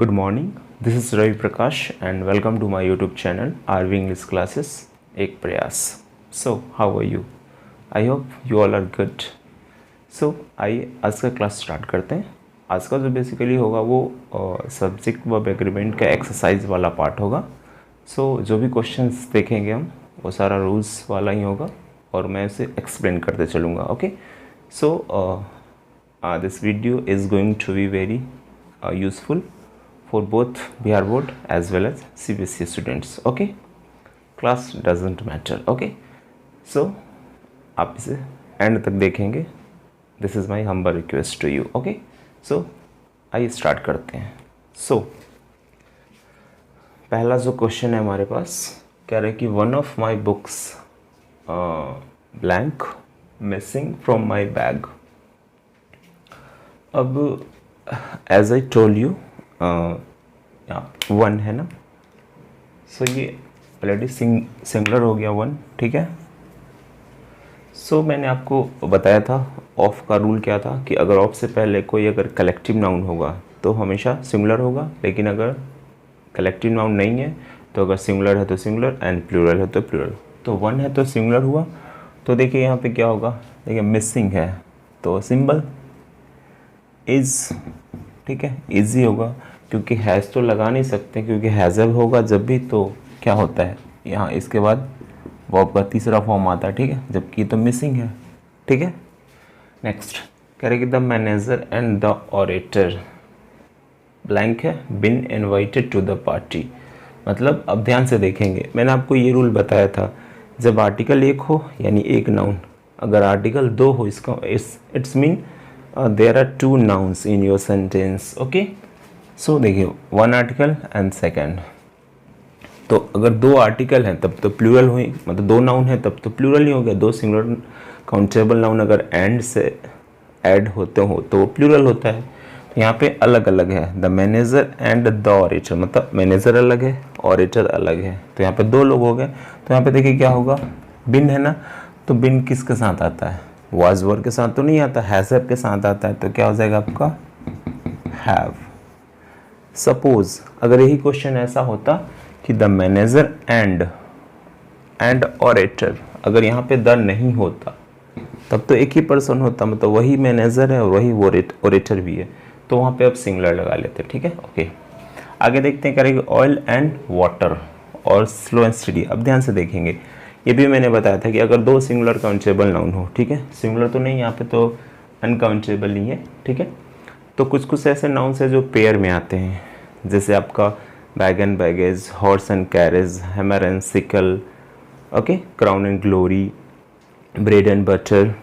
Good morning. This is Ravi Prakash and welcome to my YouTube channel RV English Classes एक प्रयास. So how are you? I hope you all are good. So आइए आज का class start करते हैं. आज का जो बेसिकली होगा वो सब्जेक्ट वर्ब एग्रीमेंट का एक्सरसाइज वाला पार्ट होगा. So जो भी क्वेश्चंस देखेंगे हम वो सारा रूल्स वाला ही होगा और मैं इसे एक्सप्लेन करते चलूँगा. Okay. So this video is going to be very useful for both Bihar board as well as CBSE students. Okay, class doesn't matter. Okay, so आप इसे एंड तक देखेंगे. This is my humble request to you. Okay, so आइए start करते हैं. So पहला जो question है हमारे पास कह रहे कि one of my books blank missing from my bag. अब as I told you one है ना. सो ये ऑलरेडी सिंगुलर हो गया वन. ठीक है. सो मैंने आपको बताया था ऑफ का रूल क्या था कि अगर ऑफ से पहले कोई अगर कलेक्टिव नाउन होगा तो हमेशा सिंगुलर होगा, लेकिन अगर कलेक्टिव नाउन नहीं है तो अगर सिंगुलर है तो सिंगुलर एंड प्लूरल है तो प्लूरल. तो वन है तो सिंगुलर हुआ. तो देखिए यहाँ पे क्या होगा. देखिए मिसिंग है तो सिंबल इज़. ठीक है, इजी होगा क्योंकि हैज़ तो लगा नहीं सकते क्योंकि हैज़र होगा जब भी तो क्या होता है यहाँ इसके बाद वर्ब का तीसरा फॉर्म आता है. ठीक है, जबकि तो मिसिंग है. ठीक है. नेक्स्ट कह रहे कि the manager and the orator blank है बिन इनवाइटेड टू द पार्टी. मतलब अब ध्यान से देखेंगे, मैंने आपको ये रूल बताया था जब आर्टिकल एक हो यानी एक नाउन, अगर आर्टिकल दो हो इसका it's mean there are two nouns in your sentence. Okay, so देखिए वन आर्टिकल एंड सेकेंड. तो अगर दो आर्टिकल हैं तब तो प्लूरल हुई, मतलब दो नाउन है तब तो प्लूरल ही हो गया. दो सिंगुलर काउंटेबल नाउन अगर एंड से ऐड होते हो तो प्लूरल होता है. तो यहाँ पे अलग अलग है the manager and the orator, मतलब मैनेजर अलग है ऑरेटर अलग है. तो यहाँ पे दो लोग हो गए. तो यहाँ पे देखिए क्या होगा. बिन है ना, तो बिन किसके साथ आता है. वाज वर्ब के साथ तो नहीं आता, हैज़ के साथ आता है. तो क्या हो जाएगा आपका हैव. सपोज अगर यही क्वेश्चन ऐसा होता कि द मैनेजर एंड ऑरेटर, अगर यहाँ पे द नहीं होता तब तो एक ही पर्सन होता, मतलब वही मैनेजर है और वही ऑरेटर भी है. तो वहाँ पे आप सिंगुलर लगा लेते. ठीक है. ओके, आगे देखते हैं. करेंगे ऑयल एंड वाटर और स्लो एंड स्टडी. अब ध्यान से देखेंगे, ये भी मैंने बताया था कि अगर दो सिंगुलर काउंटेबल नाउन हो. ठीक है, सिंगुलर तो नहीं, यहाँ पे तो अनकाउंटेबल नहीं है. ठीक है. तो कुछ कुछ ऐसे नाउन्स हैं जो पेयर में आते हैं, जैसे आपका bag and baggage, horse and carriage, hammer and sickle, okay, crown and glory, bread and butter.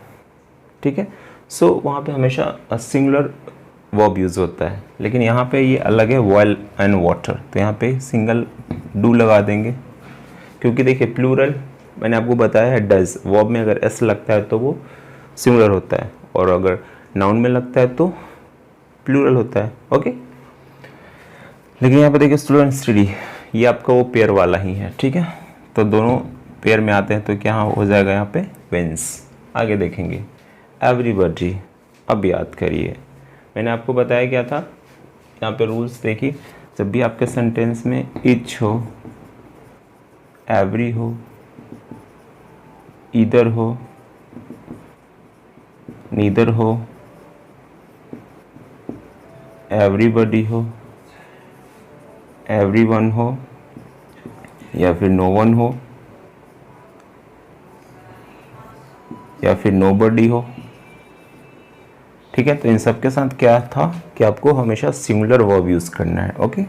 ठीक है. सो वहाँ पे हमेशा सिंगुलर वर्ब यूज़ होता है, लेकिन यहाँ पे ये अलग है ऑयल एंड वाटर. तो यहाँ पे सिंगल डू लगा देंगे क्योंकि देखिए प्लूरल मैंने आपको बताया है डज. वर्ब में अगर एस लगता है तो वो सिंगुलर होता है और अगर नाउन में लगता है तो प्लूरल होता है. ओके. लेकिन यहाँ पे देखिए स्लो एंड स्टडी, ये आपका वो पेयर वाला ही है. ठीक है. तो दोनों पेयर में आते हैं तो क्या हो जाएगा यहाँ पे विंस. आगे देखेंगे एवरीबॉडी. अब याद करिए मैंने आपको बताया क्या था. यहाँ पे रूल्स देखिए, जब भी आपके सेंटेंस में इच हो, एवरी हो, ईदर हो, नीदर हो, एवरीबॉडी हो, एवरीवन हो या फिर नो वन हो या फिर नोबडी हो. ठीक है. तो इन सब के साथ क्या था कि आपको हमेशा सिंगुलर वर्ब यूज़ करना है. Okay,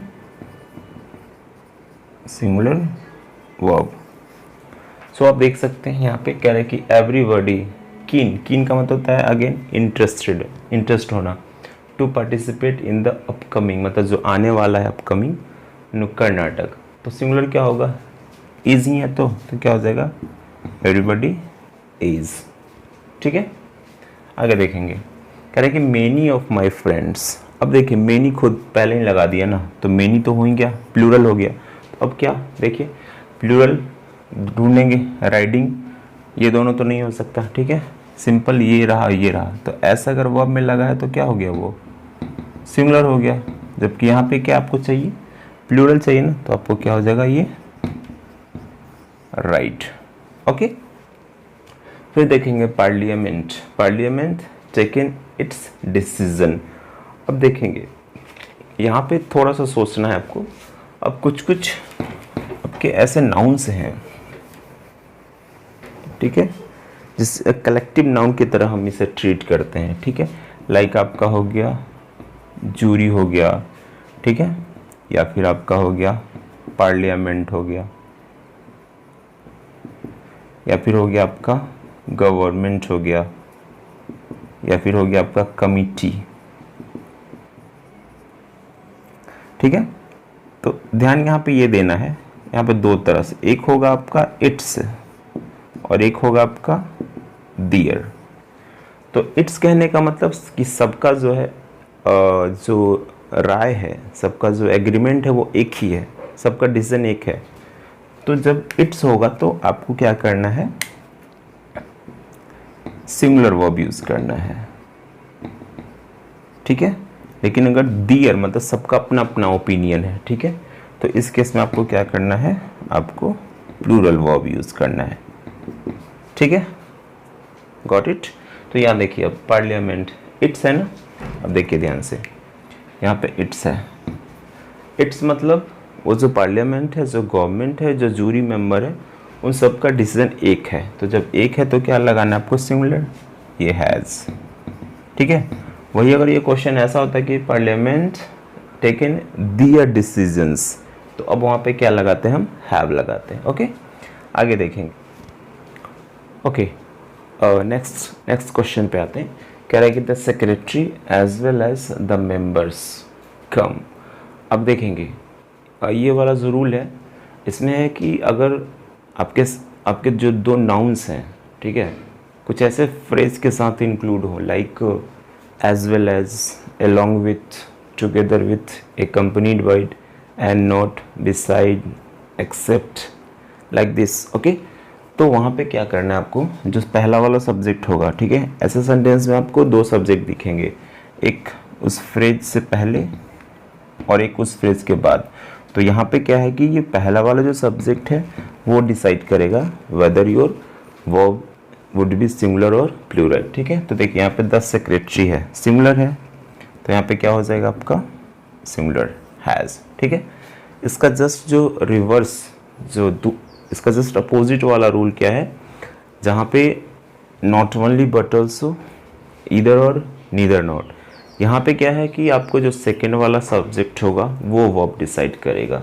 singular verb. सो आप देख सकते हैं यहाँ पे कह रहे कि एवरीबॉडी. कीन का मतलब होता है अगेन इंटरेस्टेड, इंटरेस्ट होना. To participate in the upcoming, मतलब जो आने वाला है अपकमिंग नुक्कड़ नाटक. तो सिंगुलर क्या होगा, इज ही है तो क्या हो जाएगा एवरीबॉडी इज. ठीक है. आगे देखेंगे कह रहे कि मेनी ऑफ माई फ्रेंड्स. अब देखिए मेनी खुद पहले ही लगा दिया ना, तो मेनी तो हो ही गया, प्लूरल हो गया. तो अब क्या देखिए प्लूरल ढूंढेंगे. राइडिंग, ये दोनों तो नहीं हो सकता. ठीक है. सिंपल ये रहा ये रहा. तो ऐसा अगर वर्ब में लगा है तो क्या हो गया, वो सिंगुलर हो गया. जबकि यहाँ पे क्या आपको चाहिए, प्लूरल चाहिए ना, तो आपको क्या हो जाएगा ये राइट। ओके, फिर देखेंगे parliament. Parliament taken it's decision. अब देखेंगे यहाँ पे थोड़ा सा सोचना है आपको। अब कुछ कुछ आपके ऐसे नाउन्स हैं, ठीक है, जिस कलेक्टिव नाउन की तरह हम इसे ट्रीट करते हैं, ठीक है। लाइक आपका हो गया जूरी हो गया, ठीक है, या फिर आपका हो गया पार्लियामेंट हो गया, या फिर हो गया आपका गवर्नमेंट हो गया, या फिर हो गया आपका कमिटी, ठीक है। तो ध्यान यहाँ पे ये देना है, यहाँ पे दो तरह से, एक होगा आपका इट्स और एक होगा आपका दियर। तो इट्स कहने का मतलब कि सबका जो है जो राय है, सबका जो एग्रीमेंट है वो एक ही है, सबका डिसीजन एक है। तो जब इट्स होगा तो आपको क्या करना है, सिंगुलर वर्ब यूज करना है, ठीक है। लेकिन अगर दियर मतलब सबका अपना अपना ओपिनियन है, ठीक है, तो इस केस में आपको क्या करना है, आपको प्लूरल वर्ब यूज करना है, ठीक है। Got it. तो यहाँ देखिए अब पार्लियामेंट इट्स है ना, अब देखिए ध्यान से, यहाँ पे इट्स है। इट्स मतलब वो जो पार्लियामेंट है, जो गवर्नमेंट है, जो जूरी मेंबर है, उन सब का डिसीजन एक है। तो जब एक है तो क्या लगाना है आपको, सिंगुलर, ये हैज़, ठीक है। वही अगर ये क्वेश्चन ऐसा होता है कि पार्लियामेंट टेकन दियर डिसीजंस, तो अब वहाँ पे क्या लगाते हैं हम, हैव लगाते हैं। ओके, आगे देखेंगे। ओके, नेक्स्ट क्वेश्चन पे आते हैं। कह रहा है कि the secretary as well as the members come. अब देखेंगे ये वाला जो रूल है इसमें है कि अगर आपके जो दो नाउन्स हैं, ठीक है, कुछ ऐसे फ्रेज के साथ इंक्लूड हो, like as well as, along with, together with, accompanied by, and not, beside, except, like this, okay। तो वहाँ पे क्या करना है आपको, जो पहला वाला सब्जेक्ट होगा, ठीक है, ऐसे सेंटेंस में आपको दो सब्जेक्ट दिखेंगे, एक उस फ्रेज से पहले और एक उस फ्रेज के बाद। तो यहाँ पे क्या है कि ये पहला वाला जो सब्जेक्ट है वो डिसाइड करेगा whether your verb would be singular और प्लूरल, ठीक है। तो देखिए यहाँ पे द सेक्रेटरी है, सिंगुलर है, तो यहाँ पे क्या हो जाएगा आपका सिंगुलर हैज़, ठीक है। इसका जस्ट जो रिवर्स, इसका जस्ट अपोजिट वाला रूल क्या है, जहाँ पे not only but also, either और नीदर नॉट, यहाँ पे क्या है कि आपको जो सेकेंड वाला सब्जेक्ट होगा वो वर्ब डिसाइड करेगा।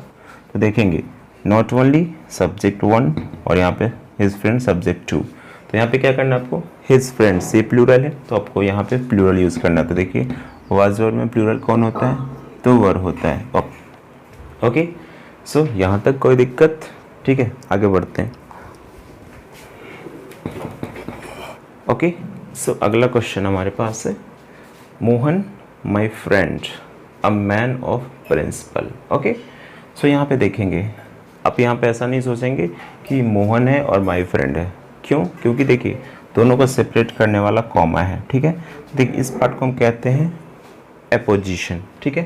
तो देखेंगे नॉट ओनली सब्जेक्ट 1 और यहाँ पे हिज फ्रेंड सब्जेक्ट 2। तो यहाँ पे क्या करना है आपको, हिज फ्रेंड्स, ये प्लूरल है तो आपको यहाँ पे प्लूरल यूज़ करना है। तो देखिए वाज वर्ड में प्लूरल कौन होता है, तो वर होता है। ओके, सो यहाँ तक कोई दिक्कत, ठीक है, आगे बढ़ते हैं। ओके, सो अगला क्वेश्चन हमारे पास है, Mohan my friend a man of principle. Okay, so यहाँ पे देखेंगे, आप यहाँ पे ऐसा नहीं सोचेंगे कि मोहन है और माई फ्रेंड है। क्यों? क्योंकि देखिए दोनों को सेपरेट करने वाला कॉमा है, ठीक है। देखिए इस पार्ट को हम कहते हैं एपोजिशन, ठीक है,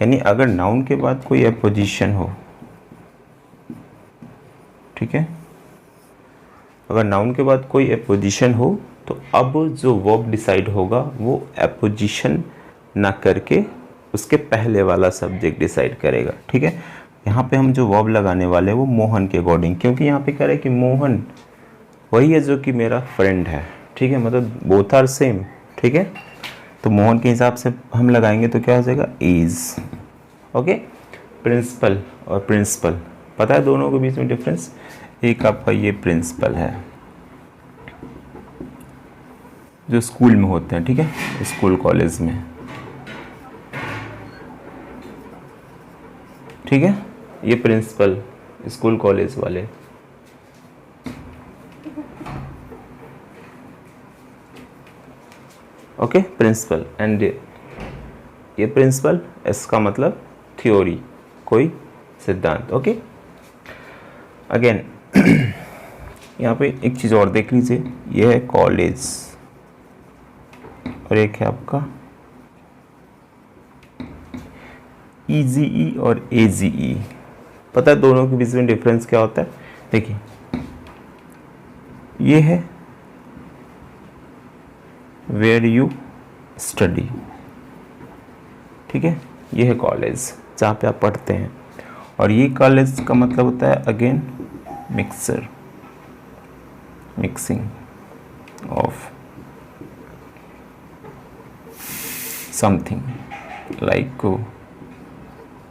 यानी अगर नाउन के बाद कोई एपोजिशन हो, ठीक है, अगर नाउन के बाद कोई एपोजिशन हो तो अब जो वर्ब डिसाइड होगा वो एपोजिशन ना करके उसके पहले वाला सब्जेक्ट डिसाइड करेगा, ठीक है। यहाँ पे हम जो वर्ब लगाने वाले हैं वो मोहन के अकॉर्डिंग, क्योंकि यहाँ पे कह रहे हैं कि मोहन वही है जो कि मेरा फ्रेंड है, ठीक है, मतलब बोथ आर सेम, ठीक है। तो मोहन के हिसाब से हम लगाएंगे तो क्या हो जाएगा, इज। ओके, प्रिंसिपल और प्रिंसिपल, पता है दोनों के बीच में डिफरेंस, एक आपका ये प्रिंसिपल है जो स्कूल में होते हैं, ठीक है, स्कूल कॉलेज में, ठीक है, ये प्रिंसिपल स्कूल कॉलेज वाले। ओके, प्रिंसिपल एंड ये प्रिंसिपल, इसका मतलब थ्योरी, कोई सिद्धांत। ओके, अगेन यहाँ पे एक चीज़ और देख लीजिए, ये है कॉलेज और एक है आपका EGE और AGE, पता है दोनों के बीच में डिफरेंस क्या होता है? देखिए ये है वेयर यू स्टडी, ठीक है, ये है कॉलेज जहाँ पे आप पढ़ते हैं, और ये कॉलेज का मतलब होता है again mixer, mixing of something like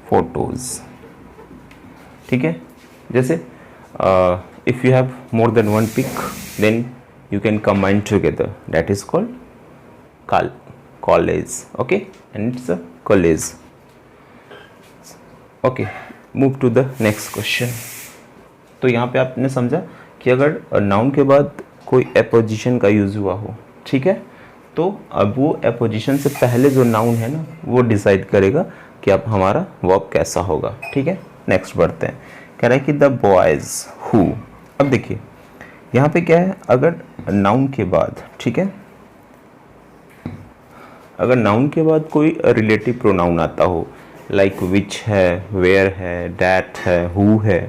photos, ठीक है। जैसे if you have more than one pic then you can combine together, that is called college, okay, and it's a college, okay. Move to the next question. तो यहाँ पे आपने समझा कि अगर नाउन के बाद कोई एपोजिशन का यूज़ हुआ हो, ठीक है, तो अब वो एपोजिशन से पहले जो नाउन है ना वो डिसाइड करेगा कि अब हमारा वर्ब कैसा होगा, ठीक है। नेक्स्ट बढ़ते हैं, कह रहा है कि द बॉयज़ हु, अब देखिए यहाँ पे क्या है, अगर नाउन के बाद, ठीक है, अगर नाउन के बाद कोई रिलेटिव प्रोनाउन आता हो लाइक विच है, वेयर है, डैट है, हु है,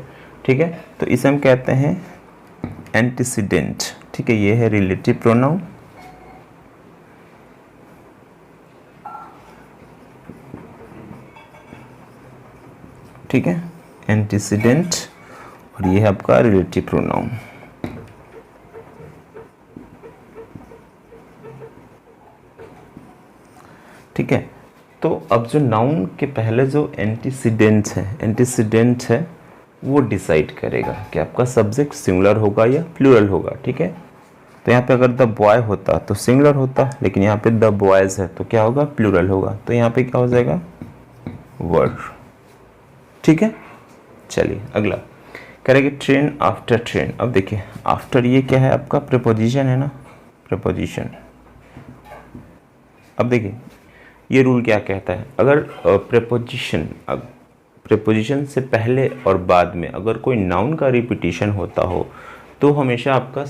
ठीक है, तो इसे हम कहते हैं एंटीसीडेंट, ठीक है, ये है रिलेटिव प्रोनाउन, ठीक है, एंटीसीडेंट, और ये है आपका रिलेटिव प्रोनाउन। ठीक है, तो अब जो नाउन के पहले जो एंटीसीडेंट है वो डिसाइड करेगा कि आपका सब्जेक्ट सिंगुलर होगा या प्लूरल होगा, ठीक है। तो यहाँ पे अगर द बॉय होता तो सिंगुलर होता, लेकिन यहाँ पे द बॉयज़ है तो क्या होगा, प्लूरल होगा, तो यहाँ पे क्या हो जाएगा, वर्ड, ठीक है। चलिए अगला करेंगे ट्रेन आफ्टर ट्रेन। अब देखिए आफ्टर ये क्या है, आपका प्रीपोजिशन है ना, प्रीपोजिशन। अब देखिए ये रूल क्या कहता है, अगर प्रीपोजिशन से पहले और बाद में अगर कोई नाउन का रिपीटिशन होता हो तो हमेशा आपका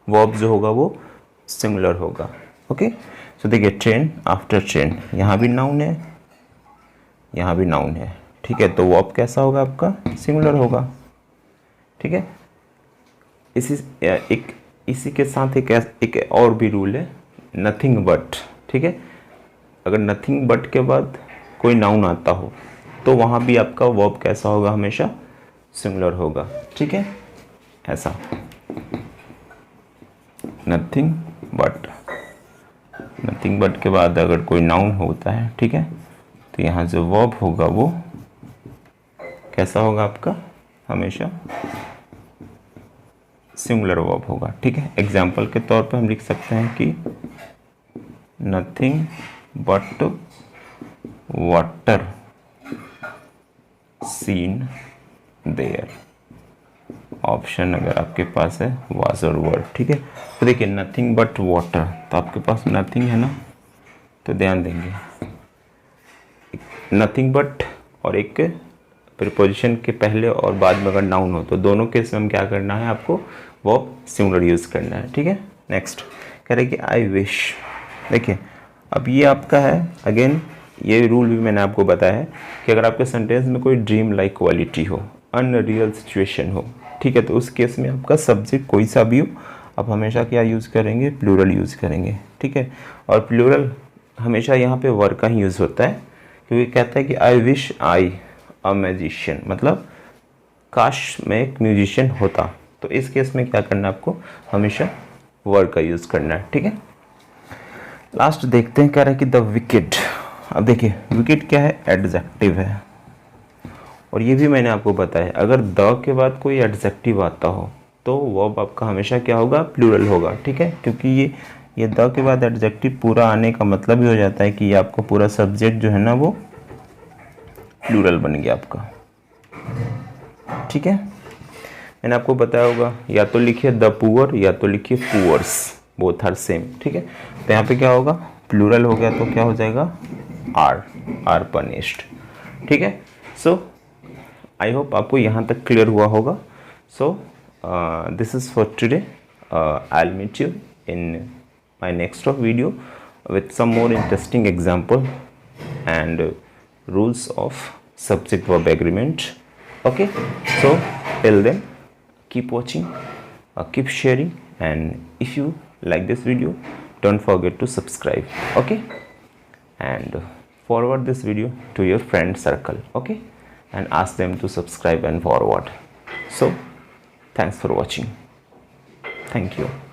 वर्ब जो होगा वो सिंगुलर होगा, ओके। सो देखिए ट्रेन आफ्टर ट्रेन, यहाँ भी नाउन है, यहाँ भी नाउन है, ठीक है, तो वर्ब कैसा होगा आपका, सिंगुलर होगा, ठीक है। इसी के साथ एक और भी रूल है, नथिंग बट, ठीक है, अगर नथिंग बट के बाद कोई नाउन आता हो तो वहाँ भी आपका वर्ब कैसा होगा, हमेशा सिंगुलर होगा, ठीक है, ऐसा नथिंग बट के बाद अगर कोई नाउन होता है, ठीक है, तो यहाँ जो वर्ब होगा वो कैसा होगा आपका, हमेशा सिंगुलर वर्ब होगा, ठीक है। एग्जाम्पल के तौर पे हम लिख सकते हैं कि nothing but water seen there, option अगर आपके पास है वाज और वर्ड, ठीक है। तो देखिए नथिंग बट वाटर, तो आपके पास नथिंग है ना, तो ध्यान देंगे नथिंग बट और एक प्रीपोजिशन के पहले और बाद में अगर नाउन हो तो दोनों केस में हम क्या करना है, आपको वर्ब सिंगुलर यूज़ करना है, ठीक है। नेक्स्ट कह रहे कि आई विश, देखिए अब ये आपका है, अगेन ये रूल भी मैंने आपको बताया है कि अगर आपके सेंटेंस में कोई ड्रीम लाइक क्वालिटी हो, अनरियल सिचुएशन हो, ठीक है, तो उस केस में आपका सब्जेक्ट कोई सा भी हो, आप हमेशा क्या यूज़ करेंगे, प्लूरल यूज़ करेंगे, ठीक है। और प्लूरल हमेशा यहाँ पे वर्ड का ही यूज़ होता है, क्योंकि कहता है कि I wish I a magician, मतलब काश मैं एक म्यूजिशियन होता, तो इस केस में क्या करना है आपको, हमेशा वर्ड का यूज़ करना है, ठीक है। लास्ट देखते हैं, कह रहा है कि द विकेड। अब देखिए विकेड क्या है, एडजेक्टिव है, और ये भी मैंने आपको बताया अगर द के बाद कोई एडजेक्टिव आता हो तो वर्ब आपका हमेशा क्या होगा, प्लूरल होगा, ठीक है, क्योंकि ये द के बाद एडजेक्टिव पूरा आने का मतलब ही हो जाता है कि ये आपका पूरा सब्जेक्ट जो है ना वो प्लूरल बन गया आपका, ठीक है। मैंने आपको बताया होगा या तो लिखिए द पुअर या तो लिखिए पुअर्स, बोथ आर सेम, ठीक है। तो यहाँ पे क्या होगा, प्लूरल हो गया तो क्या हो जाएगा, आर पनिश्ड, ठीक है। सो आई होप आपको यहाँ तक क्लियर हुआ होगा। So this is for today, I will meet you in my next video with some more interesting example and rules of subject verb agreement. Okay, so till then keep watching, keep sharing, and if you like this video, don't forget to subscribe. Okay, and forward this video to your friend circle. Okay, and ask them to subscribe and forward. So thanks for watching. Thank you.